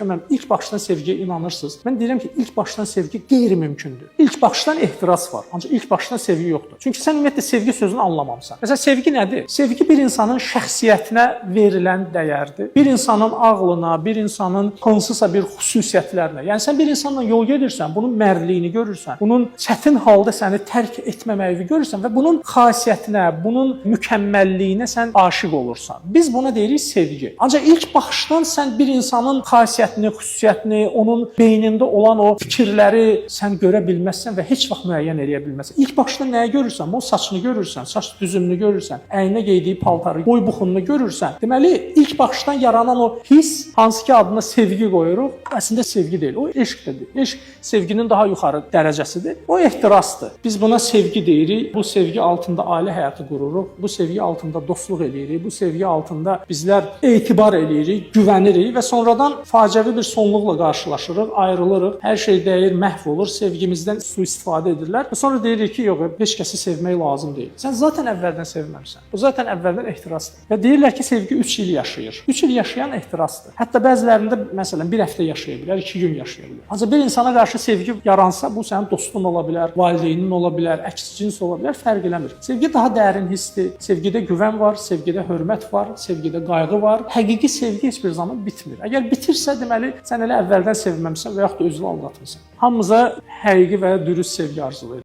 Mən ilk başdan sevgiyə inanırsınız. Mən deyirəm ki, ilk başdan sevgi qeyri-mümkündür. İlk başdan ehtiras var, ancaq ilk başdan sevgi yoxdur. Çünki sən ümumiyyətlə sevgi sözünü anlamamısan. Məsələn, sevgi nədir? Sevgi bir insanın şəxsiyyətinə verilən dəyərdir. Bir insanın ağlına, bir insanın hansısa bir xüsusiyyətlərinə. Yəni sən bir insanla yol gedirsən, bunun mərdliyini görürsən, bunun çətin halda səni tərk etməməyini görürsən və bunun xasiyyətinə, bunun mükəmməlliyinə sən aşiq olursan. Biz buna deyirik sevgi. Ancaq ilk başdan sən bir insanın xüsusiyyətini, onun beynində olan o fikirləri sən görə bilməzsən və heç vaxt müəyyən edə bilməzsən. İlk başda nəyi görürsən? O saçını görürsən, saç düzümünü görürsən, əyninə geydiyi paltarı, boy buxununu görürsən. Deməli, ilk başdan yaranan o hiss, hansı ki adına sevgi qoyuruq, əslində sevgi deyil, o eşqdir. Eşq sevginin daha yuxarı dərəcəsidir. O ehtirasdır. Biz buna sevgi deyirik. Bu sevgi altında ailə həyatı qururuq. Bu sevgi altında dostluq eləyirik. Bu sevgi altında bizlər etibar eləyirik, güvənirik və sonradan faciəvi bir sonluqla qarşılaşırıq, ayrılırıq, hər şey dəyir, məhv olur, sevgimizdən sui-istifadə edirlər və sonra deyirik ki, yox, heç kəsi sevmək lazım deyil. Sən zaten əvvəldən sevməmsən. Bu zaten əvvəldən ehtirasdır. Və deyirlər ki, sevgi 3 il yaşayır. 3 il yaşayan ehtirasdır. Hətta bəzilərində məsələn 1 həftə yaşaya bilər, 2 gün yaşaya bilər. Ancaq bir insana qarşı sevgi yaransa, bu sənin dostun ola bilər, valideynin ola bilər, əks cins ola bilər, fərq eləmir. Sevgi daha dərin hissdir. Sevgidə güvən var, sevgidə hörmət var, sevgidə qayğı var. Həqiqi sevgi heç bir zaman bitmir. Əgər bitirsə, deməli, sən elə əvvəldən sevməmsən və yaxud da özünü aldatmısan. Hamımıza həqiqi və dürüst sevgi arzulayır.